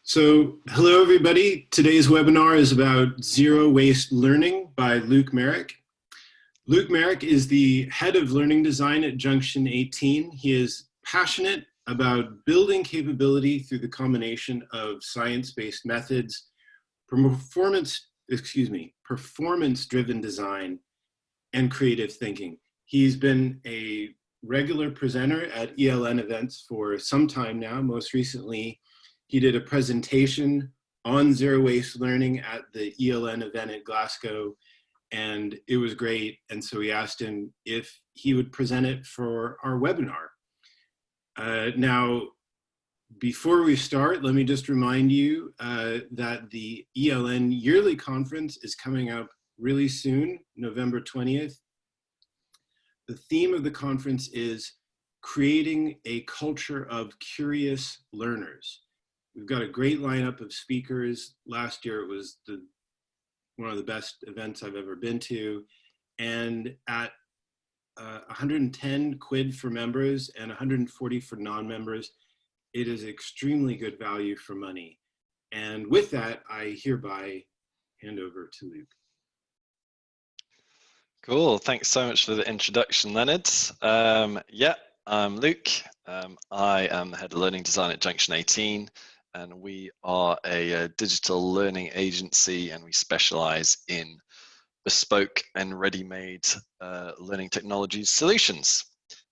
So, hello everybody. Today's webinar is about zero waste learning by Luke Merrick. Luke Merrick is the head of learning design at Junction 18. He is passionate about building capability through the combination of science-based methods, performance-driven design, and creative thinking. He's been a regular presenter at eLN events for some time now. Most recently, he did a presentation on zero waste learning at the eLN event at Glasgow, and it was great. And so we asked him if he would present it for our webinar. Now, before we start, let me just remind you that the eLN yearly conference is coming up really soon, November 20th. The theme of the conference is creating a culture of curious learners. We've got a great lineup of speakers. Last year it was one of the best events I've ever been to. And at 110 quid for members and 140 for non-members, it is extremely good value for money. And with that, I hereby hand over to Luke. Cool, thanks so much for the introduction, Leonard. Yeah, I'm Luke. I am the head of learning design at Junction 18, and we are a digital learning agency, and we specialize in bespoke and ready-made learning technology solutions.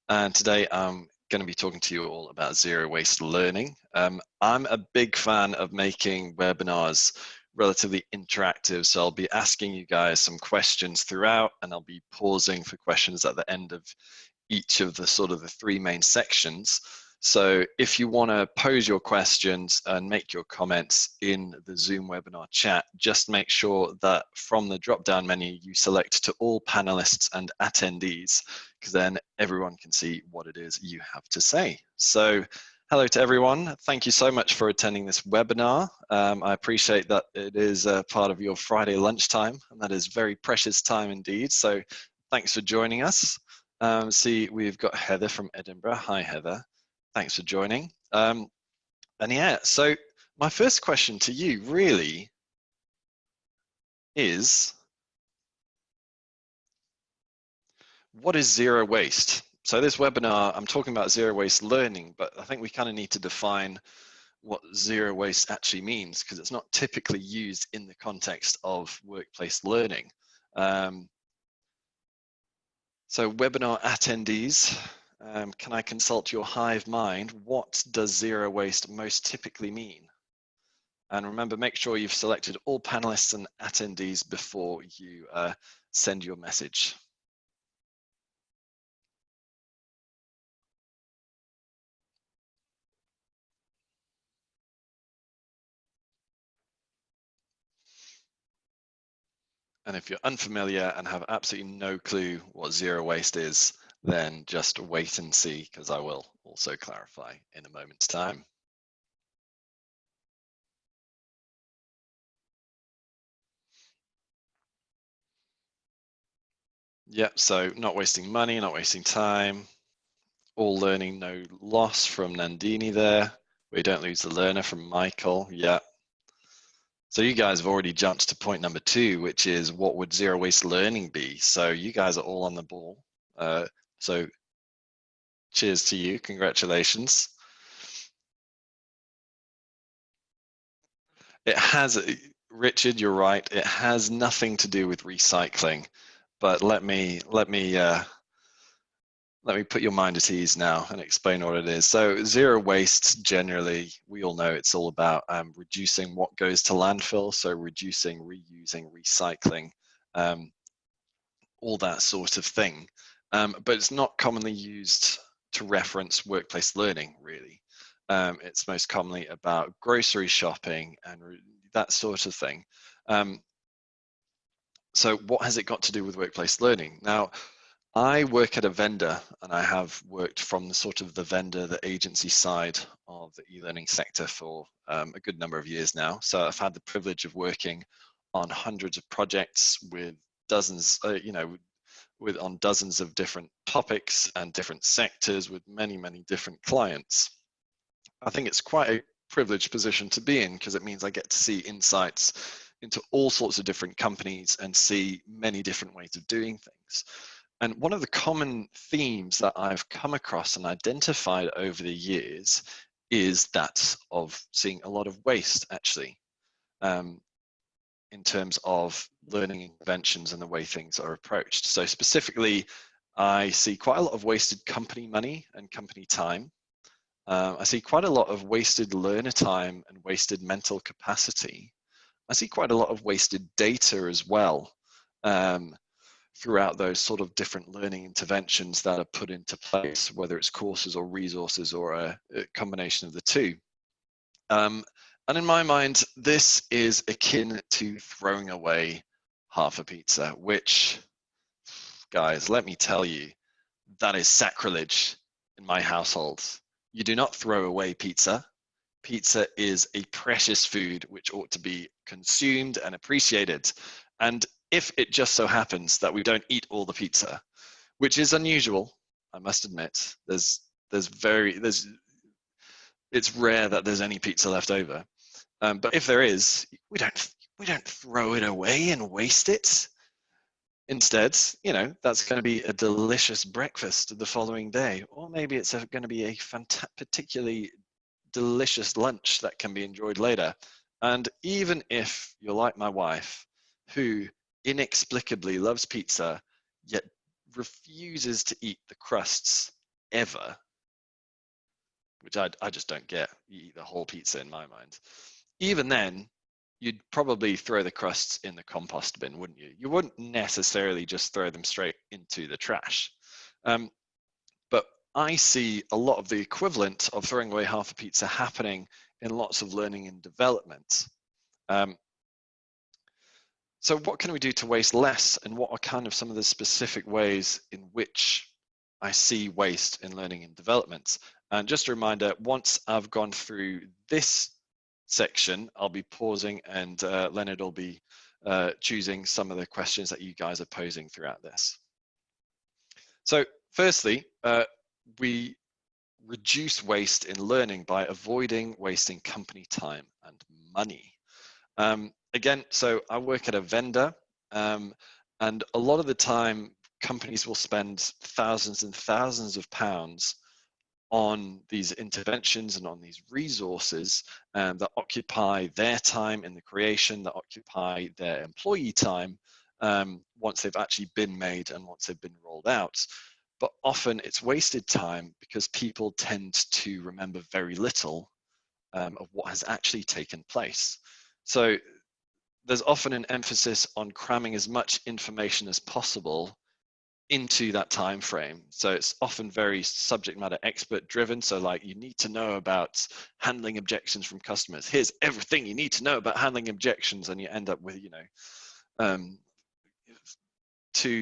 And today I'm going to be talking to you all about zero waste learning. I'm a big fan of making webinars relatively interactive, so I'll be asking you guys some questions throughout, and I'll be pausing for questions at the end of each of the the three main sections. So if you want to pose your questions and make your comments in the Zoom webinar chat, just make sure that from the drop-down menu you select to all panelists and attendees, because then everyone can see what it is you have to say. So hello to everyone. Thank you so much for attending this webinar. I appreciate that it is a part of your Friday lunchtime, and that is very precious time indeed. So thanks for joining us. See, we've got Heather from Edinburgh. Hi, Heather. Thanks for joining. And yeah, so my first question to you really is, what is zero waste? So this webinar, I'm talking about zero waste learning, but I think we kind of need to define what zero waste actually means, because it's not typically used in the context of workplace learning. So webinar attendees, can I consult your hive mind? What does zero waste most typically mean? And remember, make sure you've selected all panelists and attendees before you send your message. And if you're unfamiliar and have absolutely no clue what zero waste is, then just wait and see, because I will also clarify in a moment's time. Yep, so not wasting money, not wasting time. All learning, no loss from Nandini there. We don't lose the learner from Michael. Yeah. So you guys have already jumped to point number 2, which is what would zero waste learning be? So you guys are all on the ball. So cheers to you, congratulations. It has, Richard, you're right, it has nothing to do with recycling, but let me put your mind at ease now and explain what it is. So zero waste, generally, we all know it's all about reducing what goes to landfill, so reducing, reusing, recycling, all that sort of thing. But it's not commonly used to reference workplace learning, really. It's most commonly about grocery shopping and that sort of thing. So what has it got to do with workplace learning? Now, I work at a vendor, and I have worked from the vendor, the agency side of the e-learning sector for a good number of years now. So I've had the privilege of working on hundreds of projects with dozens, on dozens of different topics and different sectors with many, many different clients. I think it's quite privileged position to be in, because it means I get to see insights into all sorts of different companies and see many different ways of doing things. And one of the common themes that I've come across and identified over the years is that of seeing a lot of waste, actually, in terms of learning interventions and the way things are approached. So specifically, I see quite a lot of wasted company money and company time. I see quite a lot of wasted learner time and wasted mental capacity. I see quite a lot of wasted data as well, throughout those sort of different learning interventions that are put into place, whether it's courses or resources or a combination of the two. And in my mind, this is akin to throwing away half a pizza, which, guys, let me tell you, that is sacrilege in my household. You do not throw away pizza. Pizza is a precious food which ought to be consumed and appreciated. And if it just so happens that we don't eat all the pizza, which is unusual, I must admit, it's rare that there's any pizza left over. But if there is, we don't throw it away and waste it. Instead, that's going to be a delicious breakfast the following day, or maybe it's going to be a particularly delicious lunch that can be enjoyed later. And even if you're like my wife, who inexplicably loves pizza, yet refuses to eat the crusts ever, which I just don't get. You eat the whole pizza in my mind. Even then, you'd probably throw the crusts in the compost bin, wouldn't you? You wouldn't necessarily just throw them straight into the trash. But I see a lot of the equivalent of throwing away half a pizza happening in lots of learning and development. So what can we do to waste less, and what are kind of some of the specific ways in which I see waste in learning and development? And just a reminder, once I've gone through this section, I'll be pausing, and Leonard will be choosing some of the questions that you guys are posing throughout this. So firstly, we reduce waste in learning by avoiding wasting company time and money. Again, so I work at a vendor, and a lot of the time companies will spend thousands and thousands of pounds on these interventions and on these resources that occupy their time in the creation, that occupy their employee time once they've actually been made and once they've been rolled out. But often it's wasted time because people tend to remember very little of what has actually taken place. So there's often an emphasis on cramming as much information as possible into that time frame. So it's often very subject matter expert driven. So like, you need to know about handling objections from customers. Here's everything you need to know about handling objections, and you end up with 2,000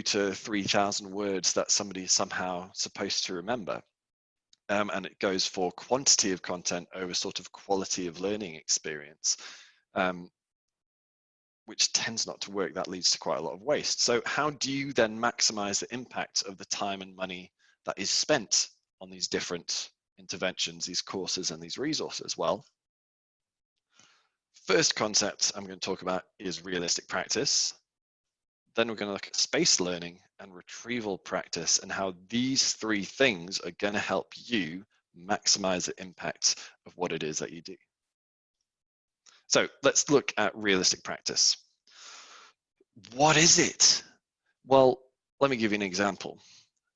to 3,000 words that somebody is somehow supposed to remember. And it goes for quantity of content over sort of quality of learning experience, which tends not to work. That leads to quite a lot of waste. So how do you then maximize the impact of the time and money that is spent on these different interventions, these courses, and these resources? Well, first concept I'm going to talk about is realistic practice. Then we're going to look at spaced learning and retrieval practice, and how these three things are going to help you maximize the impact of what it is that you do. So let's look at realistic practice. What is it? Well, let me give you an example.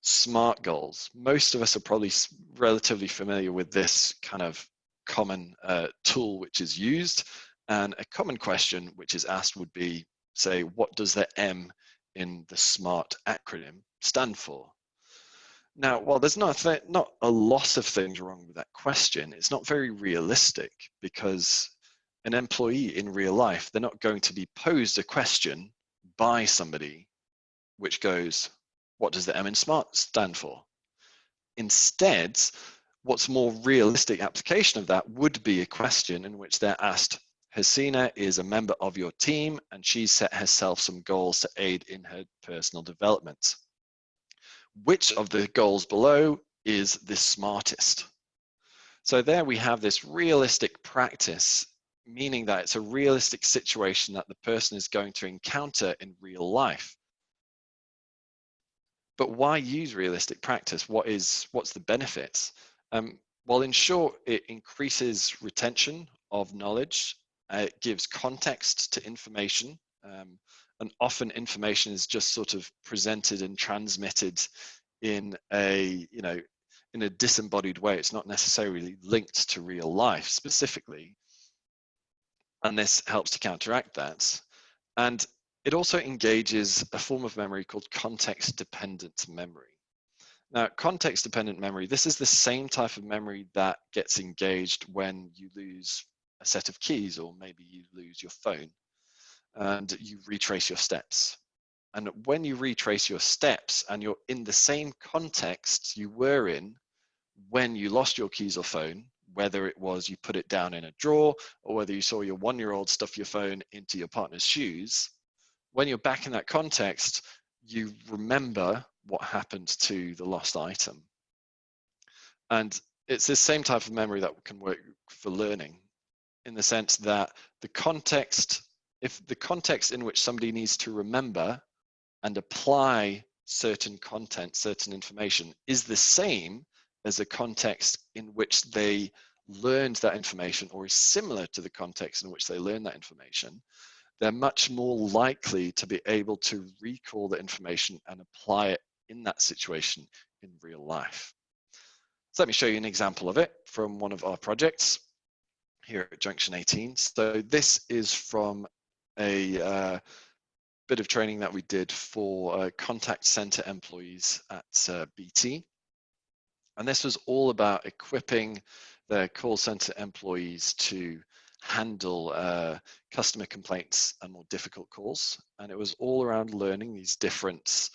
SMART goals. Most of us are probably relatively familiar with this kind of common tool which is used. And a common question which is asked would be, say, what does the M in the SMART acronym stand for? Now, while there's not a lot of things wrong with that question, it's not very realistic, because an employee in real life, they're not going to be posed a question by somebody which goes, what does the M in SMART stand for? Instead, what's more realistic application of that would be a question in which they're asked, Hasina is a member of your team and she's set herself some goals to aid in her personal development. Which of the goals below is the smartest? So there we have this realistic practice, meaning that it's a realistic situation that the person is going to encounter in real life. But why use realistic practice? What's the benefits? Well, in short, it increases retention of knowledge. It gives context to information, and often information is just sort of presented and transmitted in a in a disembodied way. It's not necessarily linked to real life specifically, and this helps to counteract that. And it also engages a form of memory called context-dependent memory. Now, context-dependent memory, this is the same type of memory that gets engaged when you lose a set of keys, or maybe you lose your phone and you retrace your steps. And when you retrace your steps and you're in the same context you were in when you lost your keys or phone, whether it was you put it down in a drawer or whether you saw your 1-year-old stuff your phone into your partner's shoes, when you're back in that context, you remember what happened to the lost item. And it's this same type of memory that can work for learning, in the sense that the context, if the context in which somebody needs to remember and apply certain content, certain information, is the same as the context in which they learned that information, or is similar to the context in which they learned that information, they're much more likely to be able to recall the information and apply it in that situation in real life. So let me show you an example of it from one of our projects here at Junction 18. So this is from a bit of training that we did for contact center employees at BT. And this was all about equipping their call center employees to handle customer complaints and more difficult calls. And it was all around learning these different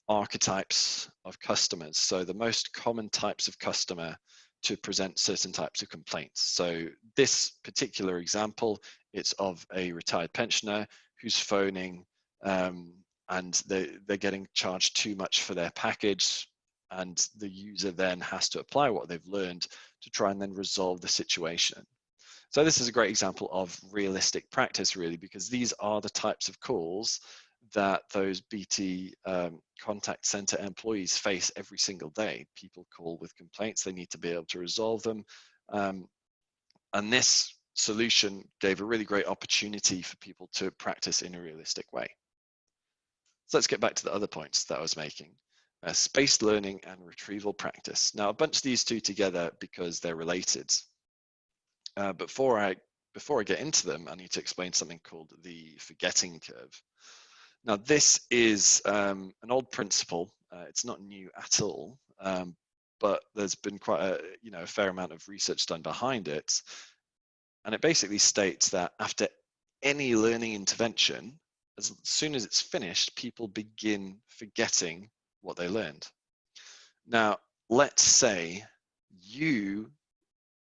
archetypes of customers. So the most common types of customer to present certain types of complaints. So this particular example, it's of a retired pensioner who's phoning and they're getting charged too much for their package, and the user then has to apply what they've learned to try and then resolve the situation. So this is a great example of realistic practice, really, because these are the types of calls that those BT contact center employees face every single day. People call with complaints, they need to be able to resolve them. And this solution gave a really great opportunity for people to practice in a realistic way. So let's get back to the other points that I was making. Spaced learning and retrieval practice. Now, I bunched these two together because they're related. Before I get into them, I need to explain something called the forgetting curve. Now, this is an old principle. It's not new at all, but there's been quite a fair amount of research done behind it. And it basically states that after any learning intervention, as soon as it's finished, people begin forgetting what they learned. Now, let's say you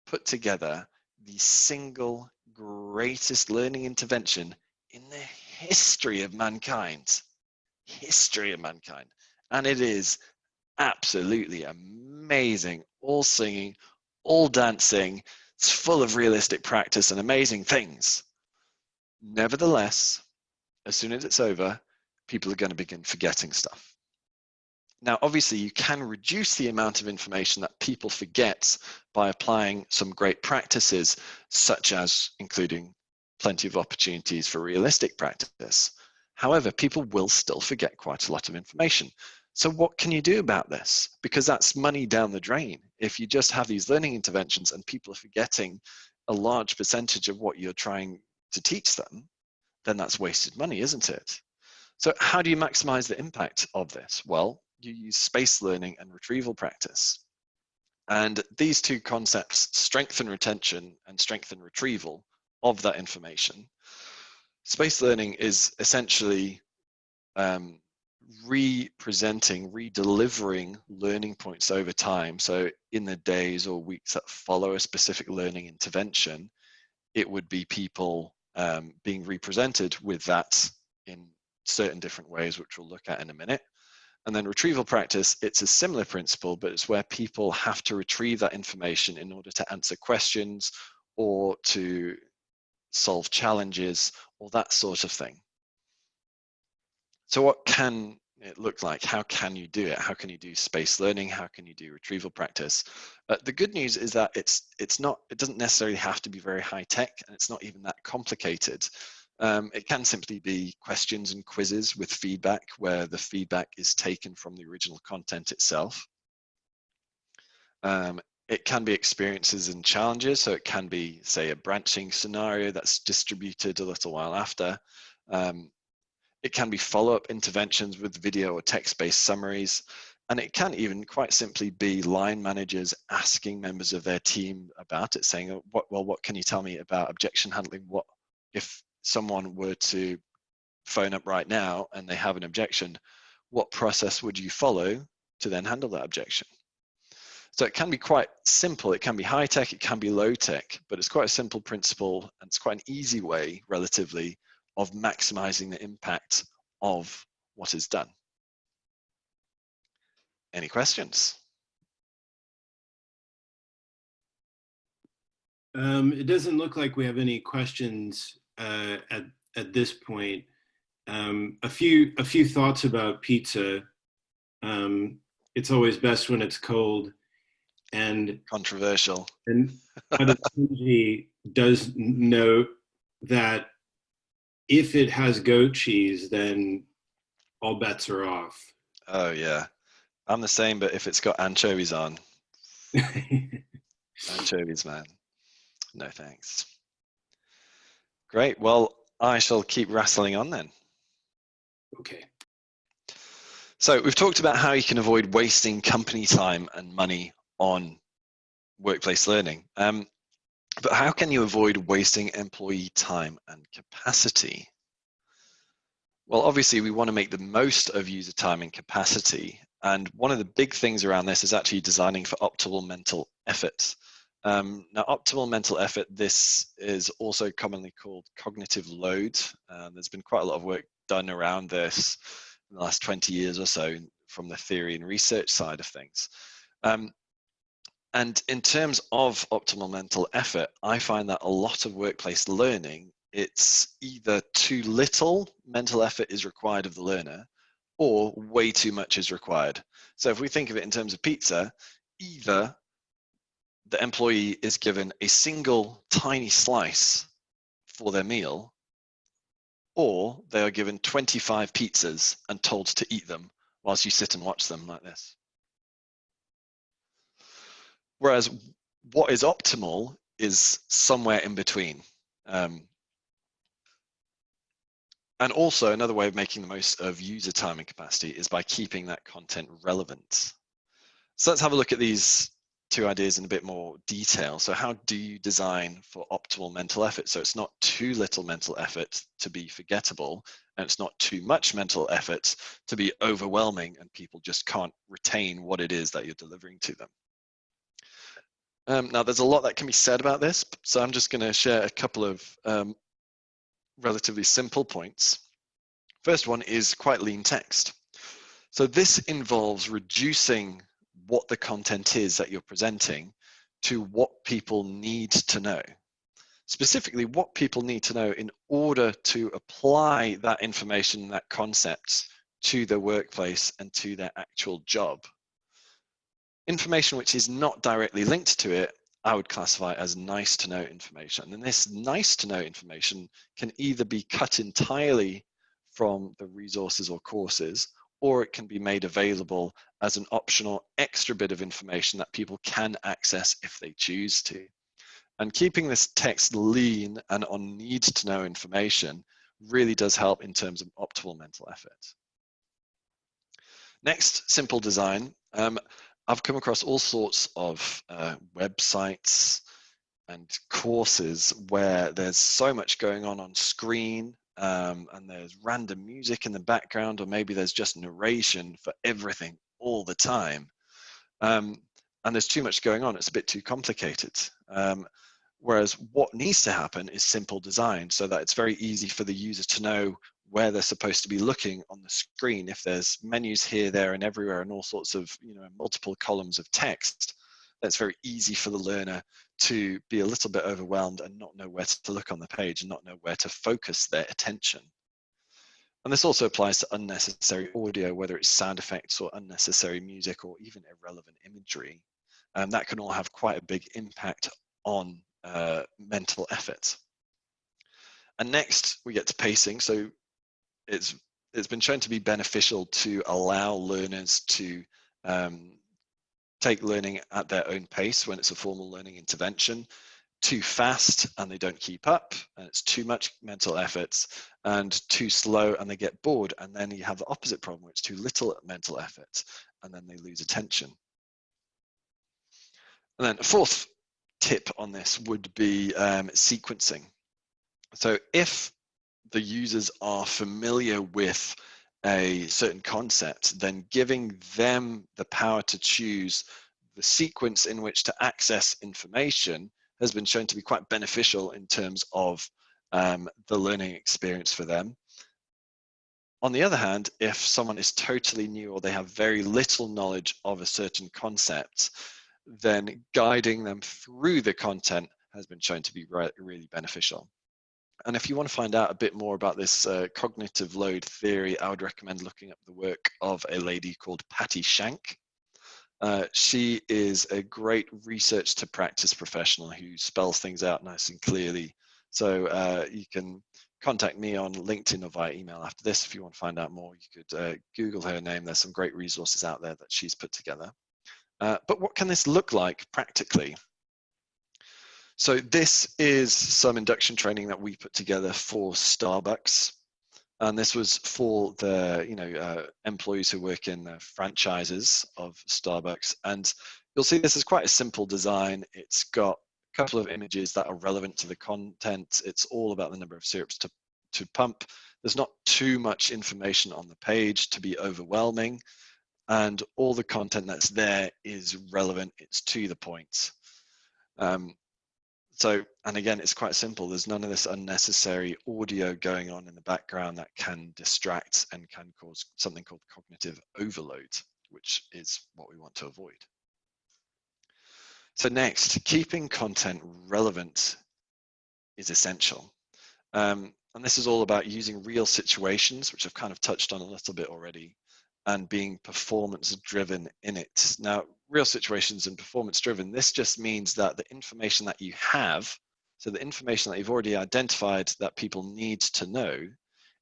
put together the single greatest learning intervention in the history of mankind. And it is absolutely amazing, all singing, all dancing. It's full of realistic practice and amazing things. Nevertheless, as soon as it's over, people are going to begin forgetting stuff. Now, obviously, you can reduce the amount of information that people forget by applying some great practices, such as including plenty of opportunities for realistic practice. However, people will still forget quite a lot of information. So what can you do about this? Because that's money down the drain. If you just have these learning interventions and people are forgetting a large percentage of what you're trying to teach them, then that's wasted money, isn't it? So how do you maximize the impact of this? Well, you use spaced learning and retrieval practice. And these two concepts strengthen retention and strengthen retrieval of that information. Spaced learning is essentially re-presenting, re-delivering learning points over time. So in the days or weeks that follow a specific learning intervention, it would be people being represented with that in certain different ways, which we'll look at in a minute. And then retrieval practice, it's a similar principle, but it's where people have to retrieve that information in order to answer questions or to solve challenges or that sort of thing. So what can it look like? How can you do it? How can you do spaced learning? How can you do retrieval practice? The good news is that it doesn't necessarily have to be very high tech, and it's not even that complicated. It can simply be questions and quizzes with feedback, where the feedback is taken from the original content itself. It can be experiences and challenges, so it can be, say, a branching scenario that's distributed a little while after. It can be follow-up interventions with video or text-based summaries, and it can even quite simply be line managers asking members of their team about it, saying, what can you tell me about objection handling? What if someone were to phone up right now and they have an objection, what process would you follow to then handle that objection? So it can be quite simple, it can be high tech, it can be low tech, but it's quite a simple principle, and it's quite an easy way, relatively, of maximizing the impact of what is done. Any questions? It doesn't look like we have any questions at this point. A few thoughts about pizza. It's always best when it's cold, and Controversial. And Adetunji does note that if it has goat cheese, then all bets are off. Oh yeah, I'm the same, but if it's got anchovies on, anchovies, man, no thanks. Great, well, I shall keep wrestling on then. Okay. So we've talked about how you can avoid wasting company time and money on workplace learning. But how can you avoid wasting employee time and capacity? Well, obviously, we want to make the most of user time and capacity. And one of the big things around this is actually designing for optimal mental effort. Now, optimal mental effort, this is also commonly called cognitive load. There's been quite a lot of work done around this in the last 20 years or so from the theory and research side of things. And in terms of optimal mental effort, I find that a lot of workplace learning, it's either too little mental effort is required of the learner, or way too much is required. So if we think of it in terms of pizza, either the employee is given a single tiny slice for their meal, or they are given 25 pizzas and told to eat them whilst you sit and watch them like this. Whereas what is optimal is somewhere in between. And also another way of making the most of user time and capacity is by keeping that content relevant. So let's have a look at these two ideas in a bit more detail. So how do you design for optimal mental effort? So it's not too little mental effort to be forgettable, and it's not too much mental effort to be overwhelming and people just can't retain what it is that you're delivering to them. Now, there's a lot that can be said about this, so I'm just going to share a couple of relatively simple points. First one is quite lean text. So this involves reducing what the content is that you're presenting to what people need to know. Specifically, what people need to know in order to apply that information, that concept to their workplace and to their actual job. Information which is not directly linked to it, I would classify as nice to know information. And this nice to know information can either be cut entirely from the resources or courses, or it can be made available as an optional extra bit of information that people can access if they choose to. And keeping this text lean and on need to know information really does help in terms of optimal mental effort. Next, simple design. I've come across all sorts of websites and courses where there's so much going on screen, and there's random music in the background, or maybe there's just narration for everything all the time. And there's too much going on, it's a bit too complicated. Whereas what needs to happen is simple design, so that it's very easy for the user to know where they're supposed to be looking on the screen. If there's menus here, there, and everywhere, and all sorts of, multiple columns of text, that's very easy for the learner to be a little bit overwhelmed and not know where to look on the page and not know where to focus their attention. And this also applies to unnecessary audio, whether it's sound effects or unnecessary music or even irrelevant imagery. That can all have quite a big impact on mental effort. And next we get to pacing. So it's been shown to be beneficial to allow learners to take learning at their own pace when it's a formal learning intervention. Too fast and they don't keep up, and it's too much mental effort, and too slow and they get bored, and then you have the opposite problem where it's too little mental effort and then they lose attention. And then a fourth tip on this would be sequencing. So if the users are familiar with a certain concept, then giving them the power to choose the sequence in which to access information has been shown to be quite beneficial in terms of the learning experience for them. On the other hand, if someone is totally new or they have very little knowledge of a certain concept, then guiding them through the content has been shown to be really beneficial. And if you want to find out a bit more about this cognitive load theory, I would recommend looking up the work of a lady called Patty Shank. She is a great research to practice professional who spells things out nice and clearly. So you can contact me on LinkedIn or via email after this if you want to find out more. You could Google her name. There's some great resources out there that she's put together. But what can this look like practically? So this is some induction training that we put together for Starbucks. And this was for the employees who work in the franchises of Starbucks. And you'll see this is quite a simple design. It's got a couple of images that are relevant to the content. It's all about the number of syrups to pump. There's not too much information on the page to be overwhelming. And all the content that's there is relevant. It's to the point. And again, it's quite simple. There's none of this unnecessary audio going on in the background that can distract and can cause something called cognitive overload, which is what we want to avoid. So next, keeping content relevant is essential. And this is all about using real situations, which I've kind of touched on a little bit already, and being performance driven in it. Now, real situations and performance driven, this just means that the information that you have, so the information that you've already identified that people need to know,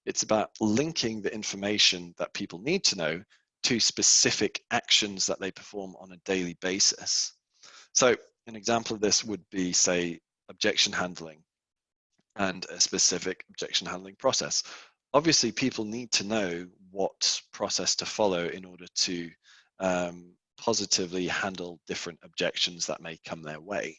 it's about linking the information that people need to know to specific actions that they perform on a daily basis. So an example of this would be, say, objection handling and a specific objection handling process. Obviously, people need to know what process to follow in order to positively handle different objections that may come their way.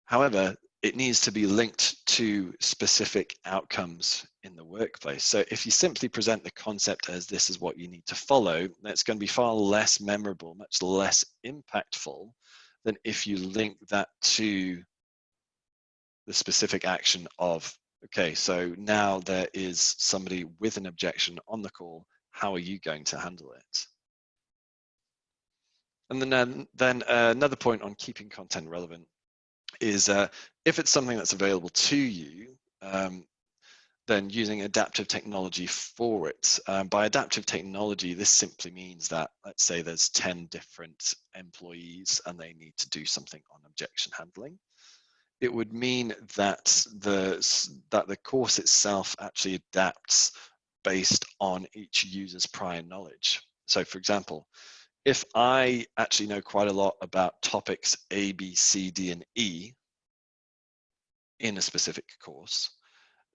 However, it needs to be linked to specific outcomes in the workplace. So if you simply present the concept as this is what you need to follow, that's going to be far less memorable, much less impactful than if you link that to the specific action of, okay, so now there is somebody with an objection on the call. How are you going to handle it? And then another point on keeping content relevant is if it's something that's available to you, then using adaptive technology for it. By adaptive technology, this simply means that, let's say there's 10 different employees and they need to do something on objection handling. It would mean that the course itself actually adapts based on each user's prior knowledge. So for example, if I actually know quite a lot about topics A, B, C, D, and E in a specific course,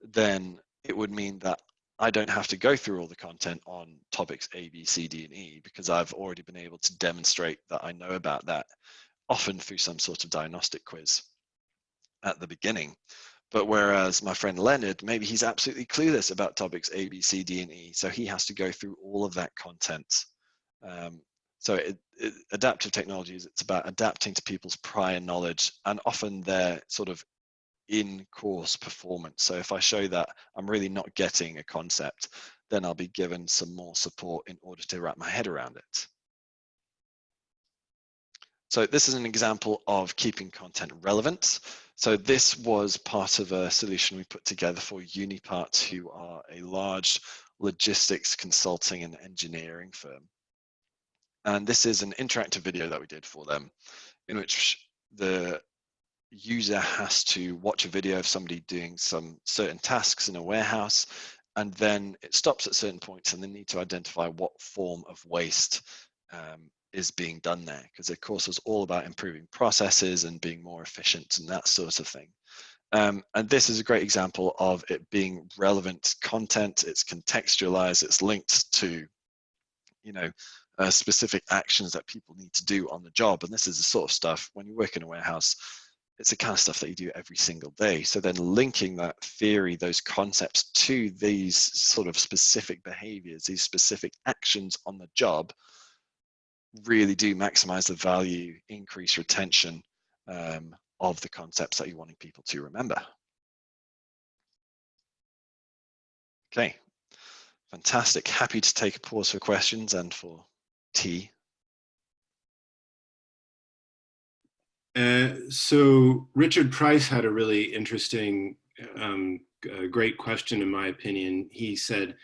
then it would mean that I don't have to go through all the content on topics A, B, C, D, and E because I've already been able to demonstrate that I know about that, often through some sort of diagnostic quiz at the beginning. But whereas my friend Leonard, maybe he's absolutely clueless about topics A, B, C, D, and E, so he has to go through all of that content. So adaptive technologies, it's about adapting to people's prior knowledge and often their sort of in-course performance. So if I show that I'm really not getting a concept, then I'll be given some more support in order to wrap my head around it. So this is an example of keeping content relevant. So this was part of a solution we put together for Unipart, who are a large logistics consulting and engineering firm. And this is an interactive video that we did for them, in which the user has to watch a video of somebody doing some certain tasks in a warehouse, and then it stops at certain points and they need to identify what form of waste is being done there, because of course it's all about improving processes and being more efficient and that sort of thing. And this is a great example of it being relevant content. It's contextualized, it's linked to specific actions that people need to do on the job. And this is the sort of stuff, when you work in a warehouse, it's the kind of stuff that you do every single day. So then linking that theory, those concepts to these sort of specific behaviors, these specific actions on the job, really do maximize the value, increase retention of the concepts that you're wanting people to remember. Okay, fantastic. Happy to take a pause for questions and for tea. So Richard Price had a really interesting, great question in my opinion. He said,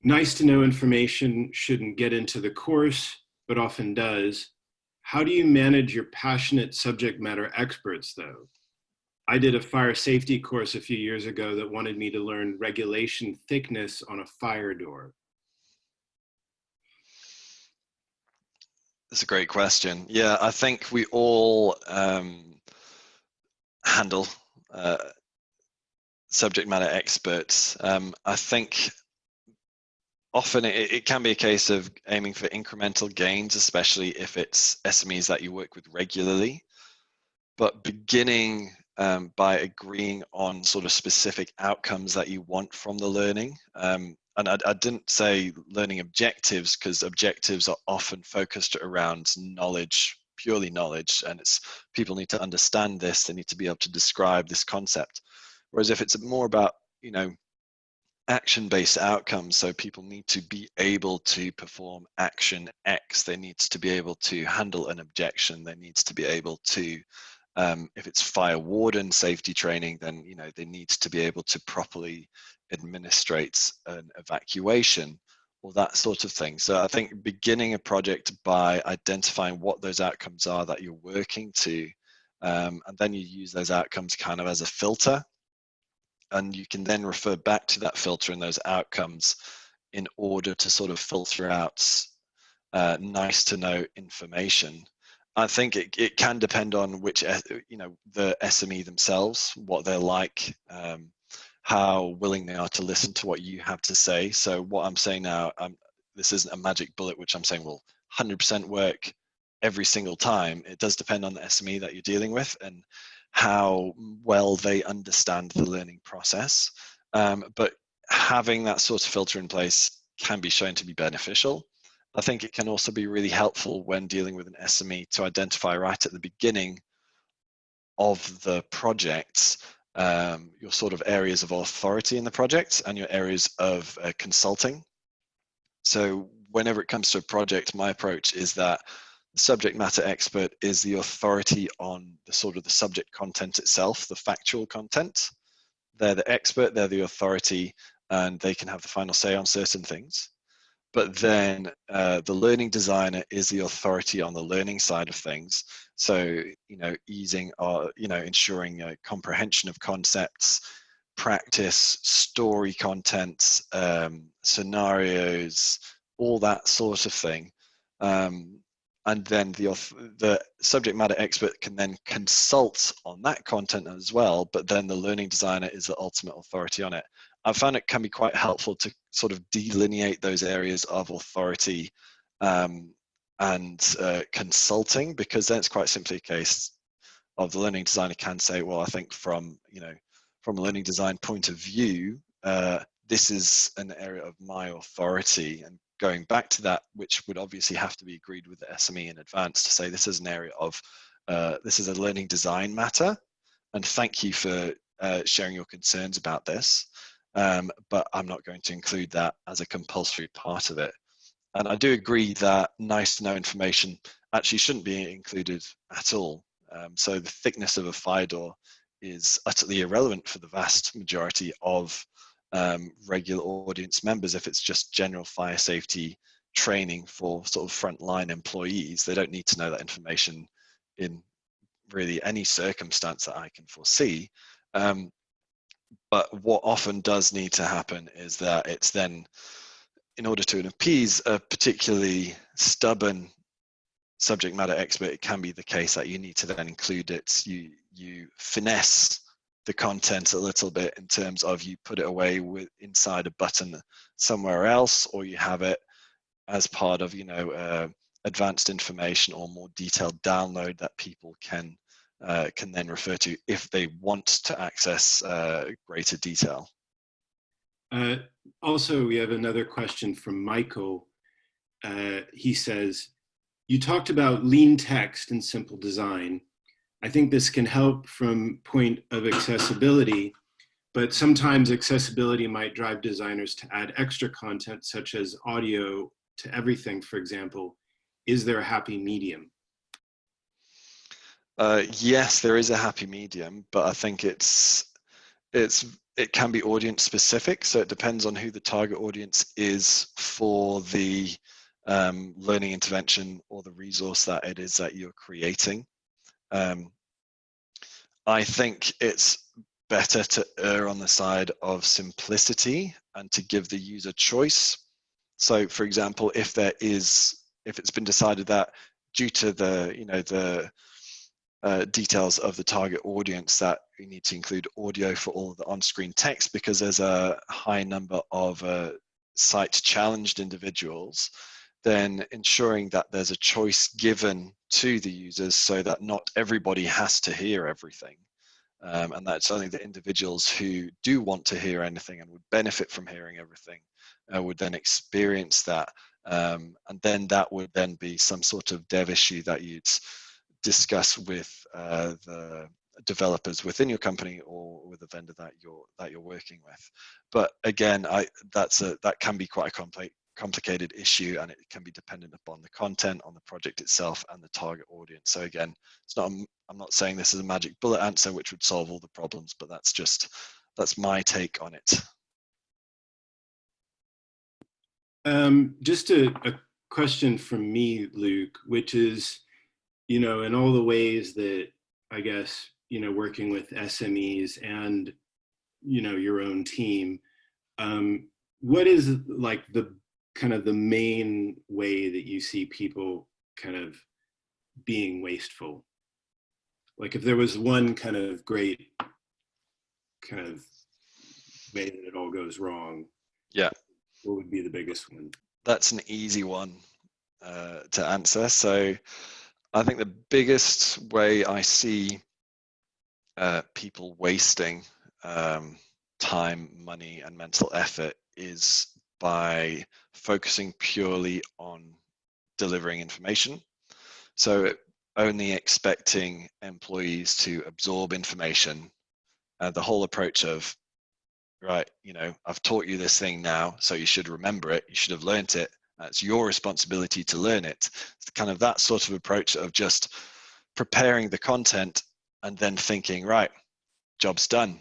nice to know information shouldn't get into the course, but often does. How do you manage your passionate subject matter experts though? I did a fire safety course a few years ago that wanted me to learn regulation thickness on a fire door. That's a great question. Yeah, I think we all handle subject matter experts. I think often it can be a case of aiming for incremental gains, especially if it's SMEs that you work with regularly. But beginning by agreeing on sort of specific outcomes that you want from the learning. And I didn't say learning objectives, because objectives are often focused around knowledge, purely knowledge, and it's people need to understand this, they need to be able to describe this concept. Whereas if it's more about, action-based outcomes, so people need to be able to perform action X, they need to be able to handle an objection, they need to be able to if it's fire warden safety training, then they need to be able to properly administrate an evacuation or that sort of thing. So I think beginning a project by identifying what those outcomes are that you're working to, and then you use those outcomes kind of as a filter, and you can then refer back to that filter and those outcomes in order to sort of filter out nice to know information. I think it can depend on which, the SME themselves, what they're like, how willing they are to listen to what you have to say. So what I'm saying now, this isn't a magic bullet, which I'm saying will 100% work every single time. It does depend on the SME that you're dealing with and how well they understand the learning process. But having that sort of filter in place can be shown to be beneficial. I think it can also be really helpful when dealing with an SME to identify right at the beginning of the project your sort of areas of authority in the project and your areas of consulting. So whenever it comes to a project, my approach is that the subject matter expert is the authority on the sort of the subject content itself, the factual content. They're the expert, they're the authority, and they can have the final say on certain things. But then the learning designer is the authority on the learning side of things. So, easing or, ensuring comprehension of concepts, practice, story content, scenarios, all that sort of thing. And then the subject matter expert can then consult on that content as well, but then the learning designer is the ultimate authority on it. I found it can be quite helpful to sort of delineate those areas of authority and consulting, because then it's quite simply a case of the learning designer can say, well, I think from a learning design point of view, this is an area of my authority, and going back to that, which would obviously have to be agreed with the SME in advance, to say this is an area of this is a learning design matter, and thank you for sharing your concerns about this, but I'm not going to include that as a compulsory part of it. And I do agree that nice to know information actually shouldn't be included at all. So the thickness of a fire door is utterly irrelevant for the vast majority of regular audience members. If it's just general fire safety training for sort of frontline employees, they don't need to know that information in really any circumstance that I can foresee. But what often does need to happen is that it's then, in order to appease a particularly stubborn subject matter expert, it can be the case that you need to then include it. You finesse the content a little bit in terms of you put it away inside a button somewhere else, or you have it as part of advanced information or more detailed download that people can then refer to if they want to access greater detail. Also, we have another question from Michael. He says, you talked about lean text and simple design. I think this can help from point of accessibility, but sometimes accessibility might drive designers to add extra content such as audio to everything, for example. Is there a happy medium? Yes, there is a happy medium, but I think it can be audience specific. So it depends on who the target audience is for the learning intervention or the resource that it is that you're creating. I think it's better to err on the side of simplicity and to give the user choice. So for example, if it's been decided that due to the details of the target audience that we need to include audio for all of the on-screen text because there's a high number of sight challenged individuals, then ensuring that there's a choice given to the users so that not everybody has to hear everything. And that's only the individuals who do want to hear anything and would benefit from hearing everything would then experience that. And then that would then be some sort of dev issue that you'd discuss with the developers within your company or with the vendor that you're working with. But again, that can be quite a complicated issue, and it can be dependent upon the content on the project itself and the target audience. So again, I'm not saying this is a magic bullet answer which would solve all the problems, but that's my take on it. Just a question from me, Luke, which is, in all the ways that I guess, working with SMEs and, your own team, what is like the kind of the main way that you see people kind of being wasteful? Like if there was one kind of great kind of way that it all goes wrong, yeah, what would be the biggest one? That's an easy one to answer. So I think the biggest way I see people wasting time, money, and mental effort is by focusing purely on delivering information. So only expecting employees to absorb information. The whole approach of, right, I've taught you this thing now, so you should remember it, you should have learnt it. It's your responsibility to learn it. It's kind of that sort of approach of just preparing the content and then thinking, right, job's done.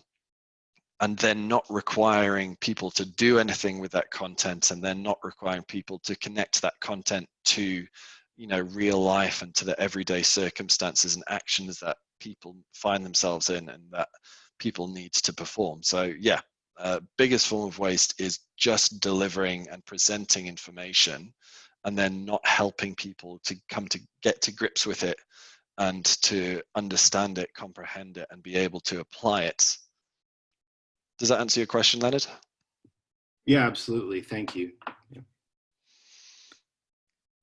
And then not requiring people to do anything with that content, and then not requiring people to connect that content to, real life and to the everyday circumstances and actions that people find themselves in and that people need to perform. So yeah, biggest form of waste is just delivering and presenting information and then not helping people to get to grips with it and to understand it, comprehend it, and be able to apply it. Does that answer your question, Leonard? Yeah, absolutely. Thank you. Yeah.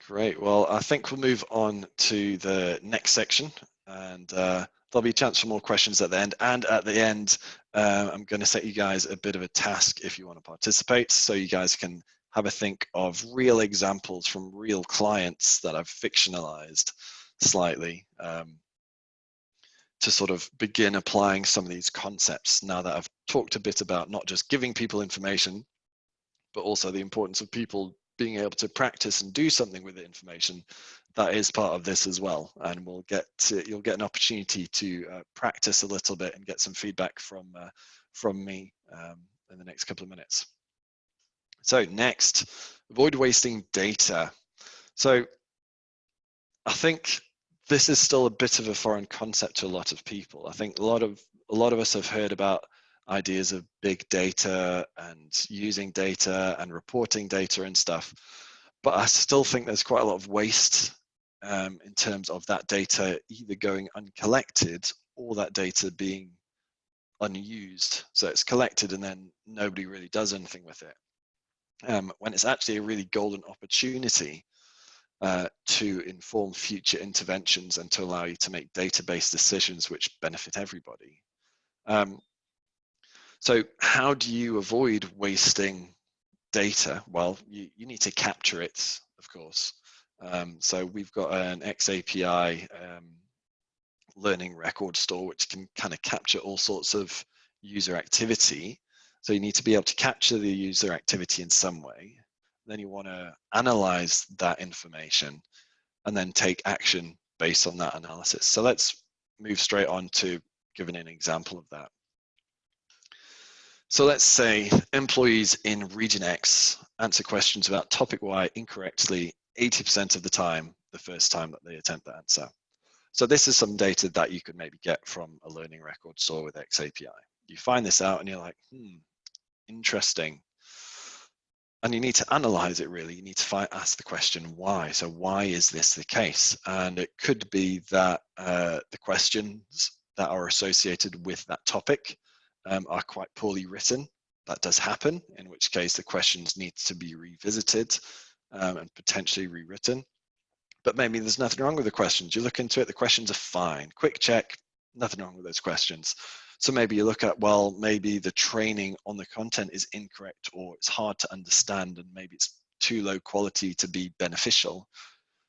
Great. Well, I think we'll move on to the next section, and there'll be a chance for more questions at the end. And at the end, I'm going to set you guys a bit of a task if you want to participate, so you guys can have a think of real examples from real clients that I've fictionalized slightly to sort of begin applying some of these concepts now that I've talked a bit about not just giving people information, but also the importance of people being able to practice and do something with the information. That is part of this as well, and you'll get an opportunity to practice a little bit and get some feedback from me in the next couple of minutes. So next, avoid wasting data. So I think this is still a bit of a foreign concept to a lot of people. I think a lot of us have heard about ideas of big data and using data and reporting data and stuff, but I still think there's quite a lot of waste in terms of that data either going uncollected or that data being unused. So it's collected and then nobody really does anything with it. When it's actually a really golden opportunity to inform future interventions and to allow you to make data-based decisions which benefit everybody. So how do you avoid wasting data? Well, you need to capture it, of course. So we've got an XAPI learning record store which can kind of capture all sorts of user activity. So you need to be able to capture the user activity in some way. Then you want to analyze that information and then take action based on that analysis. So let's move straight on to giving an example of that. So let's say employees in region X answer questions about topic Y incorrectly 80% of the time, the first time that they attempt the answer. So this is some data that you could maybe get from a learning record store with XAPI. You find this out and you're like, interesting. And you need to analyze it really. You need to ask the question why. So why is this the case? And it could be that the questions that are associated with that topic are quite poorly written. That does happen, in which case the questions need to be revisited and potentially rewritten. But maybe there's nothing wrong with the questions. You look into it, the questions are fine. Quick check, nothing wrong with those questions. So maybe you look at, well, maybe the training on the content is incorrect or it's hard to understand and maybe it's too low quality to be beneficial.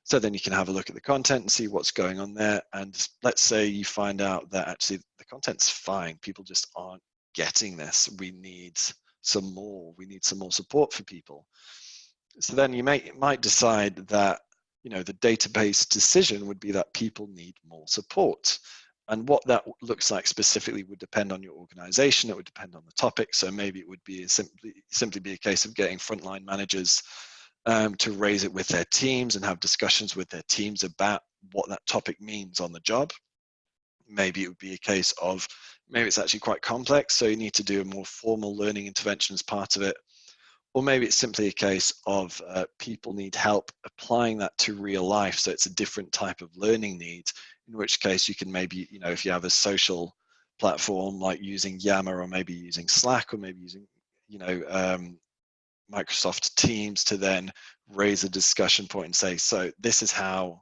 So then you can have a look at the content and see what's going on there. And let's say you find out that actually the content's fine. People just aren't getting this. We need some more. We need some more support for people. So then you might decide that, you know, the database decision would be that people need more support. And what that looks like specifically would depend on your organization. It would depend on the topic. So maybe it would be simply be a case of getting frontline managers to raise it with their teams and have discussions with their teams about what that topic means on the job. Maybe it would be a case of, maybe it's actually quite complex, so you need to do a more formal learning intervention as part of it. Or maybe it's simply a case of people need help applying that to real life. So it's a different type of learning need, in which case you can maybe, you know, if you have a social platform like using Yammer or maybe using Slack or maybe using, you know, Microsoft Teams to then raise a discussion point and say, so this is how,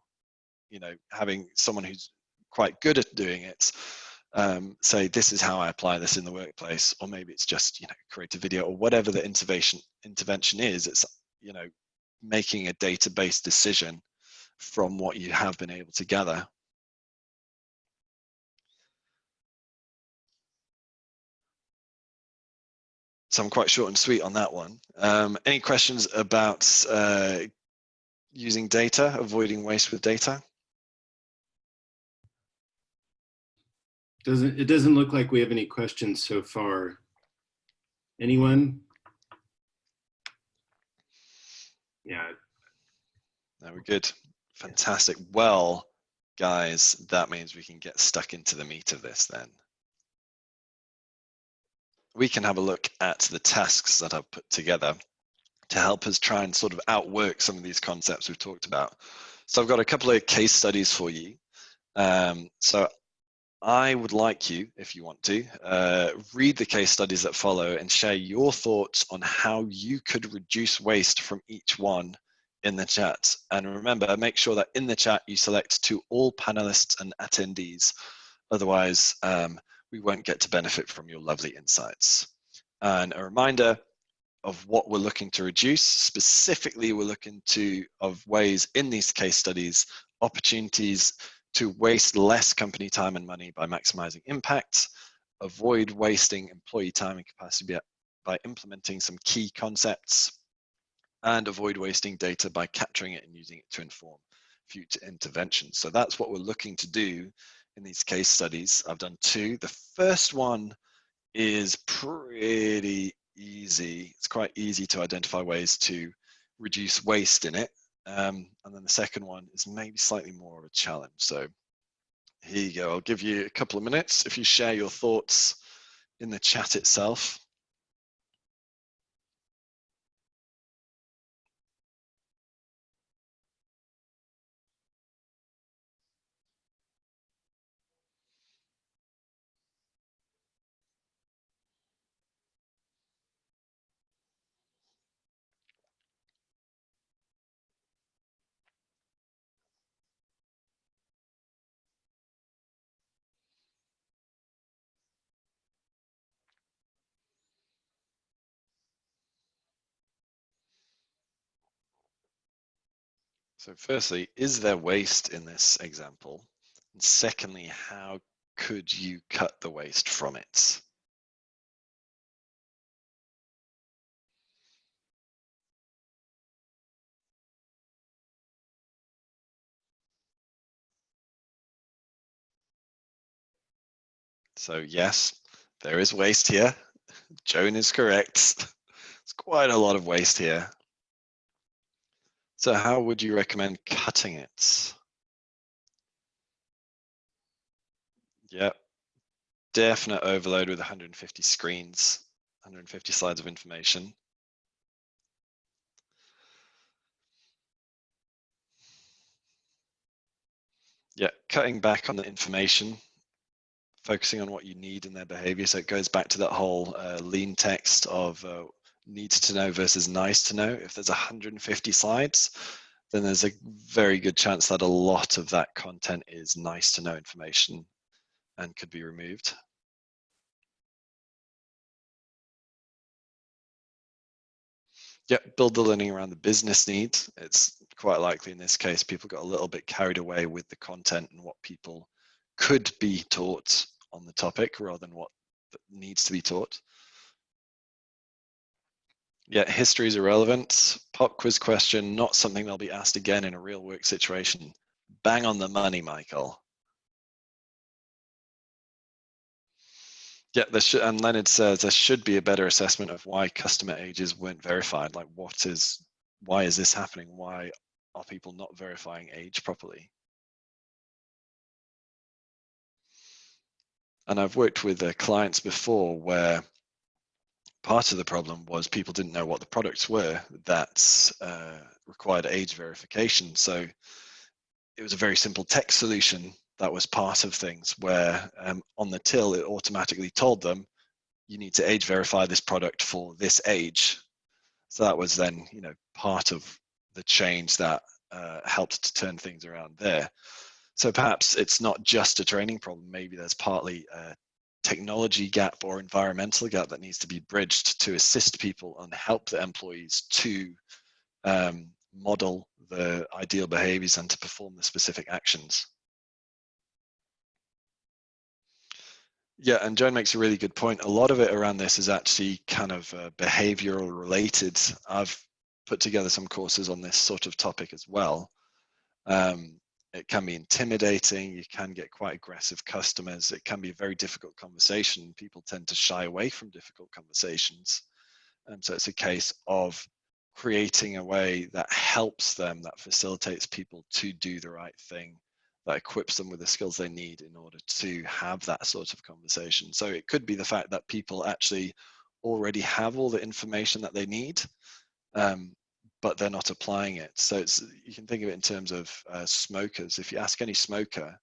you know, having someone who's quite good at doing it, say this is how I apply this in the workplace, or maybe it's just, you know, create a video or whatever the intervention is. It's, you know, making a database decision from what you have been able to gather. So I'm quite short and sweet on that one. Any questions about using data, avoiding waste with data? It doesn't look like we have any questions so far. Anyone? Yeah. No, we're good. Fantastic. Well, guys, that means we can get stuck into the meat of this then. We can have a look at the tasks that I've put together to help us try and sort of outwork some of these concepts we've talked about. So I've got a couple of case studies for you. So I would like you, if you want to, read the case studies that follow and share your thoughts on how you could reduce waste from each one in the chat. And remember, make sure that in the chat you select to all panelists and attendees. Otherwise, we won't get to benefit from your lovely insights. And a reminder of what we're looking to reduce. Specifically, we're looking of ways in these case studies, opportunities to waste less company time and money by maximizing impact, avoid wasting employee time and capacity by implementing some key concepts, and avoid wasting data by capturing it and using it to inform future interventions. So that's what we're looking to do in these case studies. I've done two. The first one is pretty easy. It's quite easy to identify ways to reduce waste in it. And then the second one is maybe slightly more of a challenge. So here you go. I'll give you a couple of minutes if you share your thoughts in the chat itself. So firstly, is there waste in this example? And secondly, how could you cut the waste from it? So yes, there is waste here. Joan is correct. It's quite a lot of waste here. So how would you recommend cutting it? Yep, definite overload with 150 screens, 150 slides of information. Yeah, cutting back on the information, focusing on what you need in their behavior. So it goes back to that whole lean text of needs to know versus nice to know. If there's 150 slides, then there's a very good chance that a lot of that content is nice to know information and could be removed. Yeah, build the learning around the business needs. It's quite likely in this case, people got a little bit carried away with the content and what people could be taught on the topic rather than what needs to be taught. Yeah, history is irrelevant. Pop quiz question, not something they'll be asked again in a real work situation. Bang on the money, Michael. Yeah, there should, and Leonard says there should be a better assessment of why customer ages weren't verified. Like, why is this happening? Why are people not verifying age properly? And I've worked with clients before where part of the problem was people didn't know what the products were that required age verification. So it was a very simple text solution that was part of things where on the till, it automatically told them, you need to age verify this product for this age. So that was then, part of the change that helped to turn things around there. So perhaps it's not just a training problem. Maybe there's partly a technology gap or environmental gap that needs to be bridged to assist people and help the employees to model the ideal behaviors and to perform the specific actions. Yeah, and Joan makes a really good point. A lot of it around this is actually kind of behavioral related. I've put together some courses on this sort of topic as well. It can be intimidating. You can get quite aggressive customers. It can be a very difficult conversation. People tend to shy away from difficult conversations. So it's a case of creating a way that helps them, that facilitates people to do the right thing, that equips them with the skills they need in order to have that sort of conversation. So it could be the fact that people actually already have all the information that they need, but they're not applying it. So you can think of it in terms of smokers. If you ask any smoker,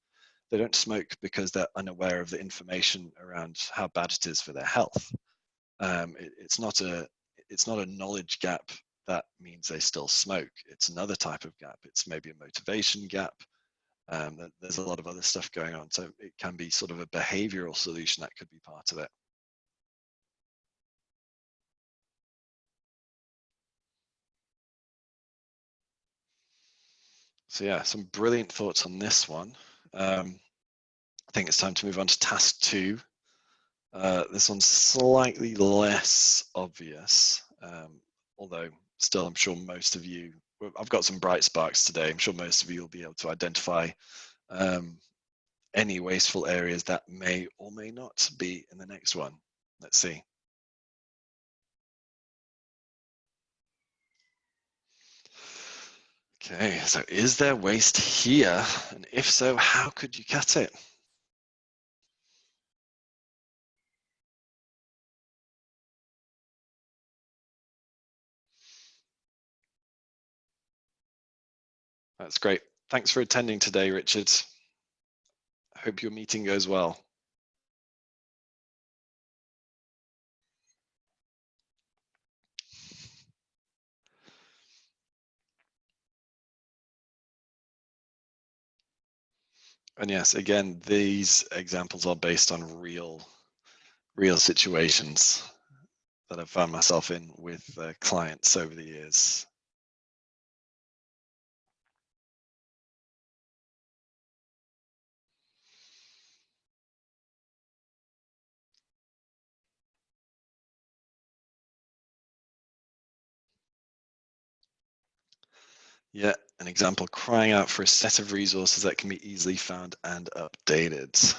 they don't smoke because they're unaware of the information around how bad it is for their health. It's not a knowledge gap that means they still smoke. It's another type of gap. It's maybe a motivation gap. There's a lot of other stuff going on. So it can be sort of a behavioral solution that could be part of it. So yeah, some brilliant thoughts on this one. I think it's time to move on to task 2. This one's slightly less obvious, although still I'm sure most of you, I've got some bright sparks today. I'm sure most of you will be able to identify any wasteful areas that may or may not be in the next one. Let's see. Okay, so is there waste here? And if so, how could you cut it? That's great. Thanks for attending today, Richard. I hope your meeting goes well. And yes, again, these examples are based on real situations that I've found myself in with clients over the years. Yeah, an example, crying out for a set of resources that can be easily found and updated.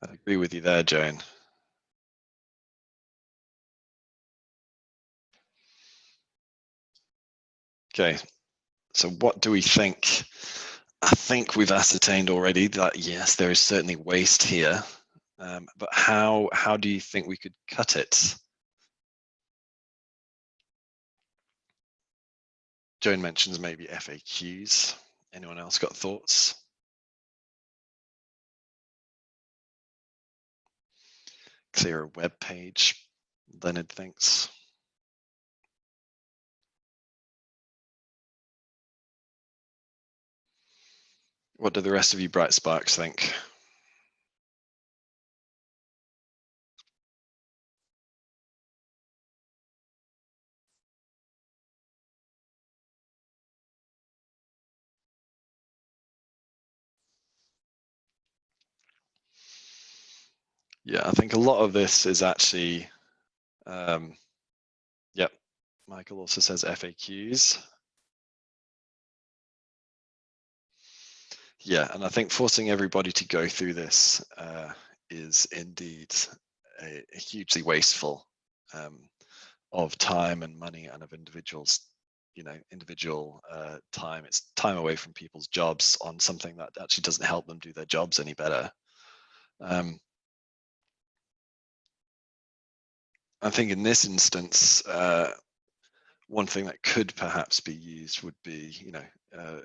I agree with you there, Joan. Okay, so what do we think? I think we've ascertained already that yes, there is certainly waste here, but how do you think we could cut it? Joan mentions maybe FAQs. Anyone else got thoughts? Clearer web page, Leonard thinks. What do the rest of you bright sparks think? Yeah, I think a lot of this is actually, yep, Michael also says FAQs. Yeah, and I think forcing everybody to go through this is indeed a hugely wasteful of time and money and of individuals, individual time. It's time away from people's jobs on something that actually doesn't help them do their jobs any better. I think in this instance, one thing that could perhaps be used would be, a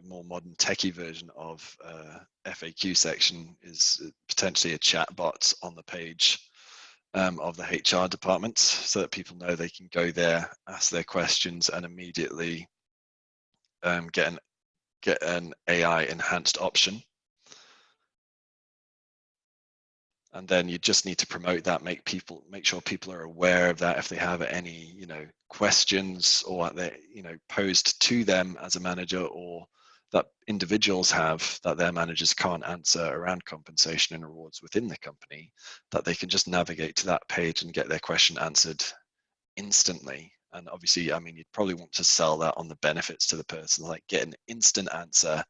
more modern techie version of FAQ section is potentially a chat bot on the page of the HR department, so that people know they can go there, ask their questions, and immediately get an AI enhanced option. And then you just need to promote that, make sure people are aware of that if they have any, questions or they, posed to them as a manager or that individuals have that their managers can't answer around compensation and rewards within the company, that they can just navigate to that page and get their question answered instantly. And obviously, I mean, you'd probably want to sell that on the benefits to the person, like get an instant answer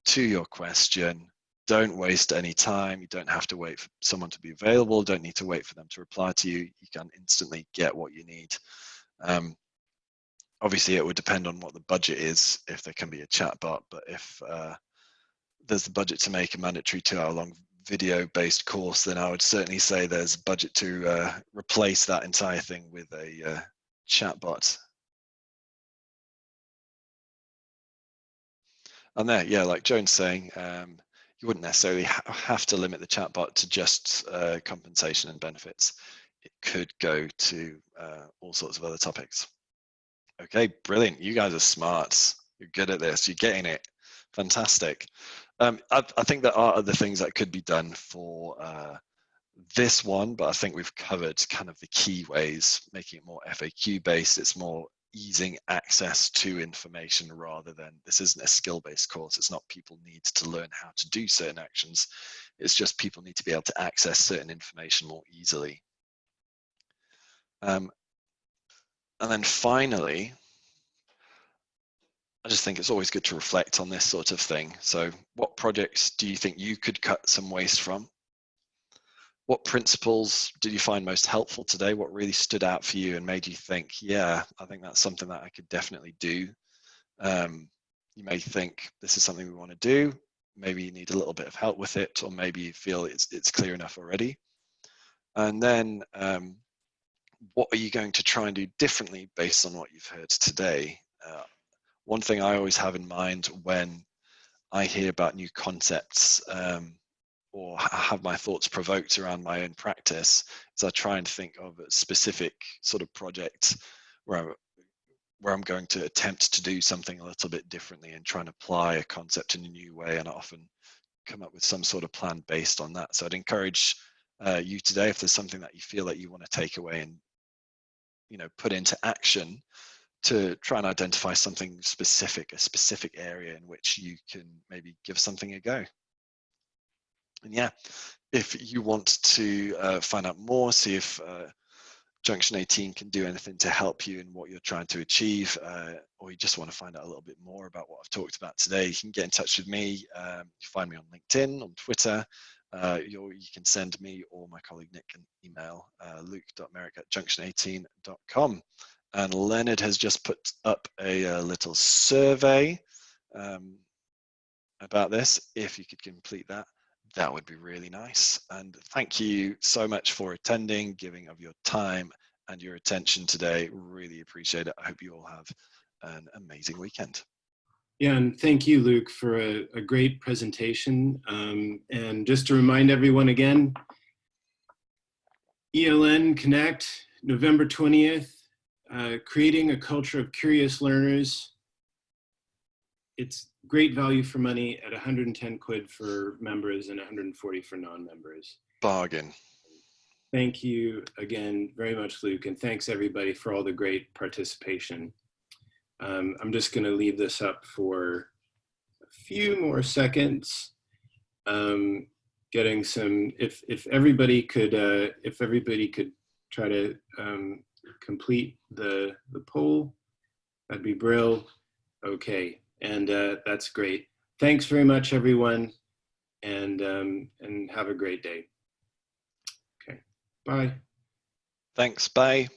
to your question. Don't waste any time. You don't have to wait for someone to be available. Don't need to wait for them to reply to you. You can instantly get what you need. Obviously, it would depend on what the budget is, if there can be a chatbot, but if there's the budget to make a mandatory 2-hour-long video-based course, then I would certainly say there's budget to replace that entire thing with a chatbot. And there, yeah, like Joan's saying, you wouldn't necessarily have to limit the chatbot to just compensation and benefits. It could go to all sorts of other topics. Okay, brilliant. You guys are smart. You're good at this. You're getting it. Fantastic. I think there are other things that could be done for this one, but I think we've covered kind of the key ways, making it more FAQ based. It's more easing access to information rather than, this isn't a skill-based course. It's not people need to learn how to do certain actions. It's just people need to be able to access certain information more easily. And then finally, I just think it's always good to reflect on this sort of thing. So what projects do you think you could cut some waste from? What principles did you find most helpful today? What really stood out for you and made you think, yeah, I think that's something that I could definitely do? You may think this is something we want to do. Maybe you need a little bit of help with it, or maybe you feel it's clear enough already. And then what are you going to try and do differently based on what you've heard today? One thing I always have in mind when I hear about new concepts or have my thoughts provoked around my own practice is I try and think of a specific sort of project where I'm going to attempt to do something a little bit differently and try and apply a concept in a new way, and I often come up with some sort of plan based on that. So I'd encourage you today, if there's something that you feel that you want to take away and put into action, to try and identify something specific, a specific area in which you can maybe give something a go. And yeah, if you want to find out more, see if Junction 18 can do anything to help you in what you're trying to achieve, or you just want to find out a little bit more about what I've talked about today, you can get in touch with me. You find me on LinkedIn, on Twitter. You can send me or my colleague Nick an email, luke.merrick@junction18.com. And Leonard has just put up a little survey about this. If you could complete that, that would be really nice. And thank you so much for attending, giving of your time and your attention today. Really appreciate it. I hope you all have an amazing weekend. Yeah, and thank you, Luke, for a great presentation. And just to remind everyone again, eLN Connect, November 20th, creating a culture of curious learners. It's great value for money at 110 quid for members and 140 for non-members. Bargain. Thank you again very much, Luke, and thanks everybody for all the great participation. I'm just going to leave this up for a few more seconds. Getting some, if everybody could try to complete the poll, that'd be brilliant. Okay, and that's great. Thanks very much, everyone, and have a great day. Okay, bye. Thanks, bye.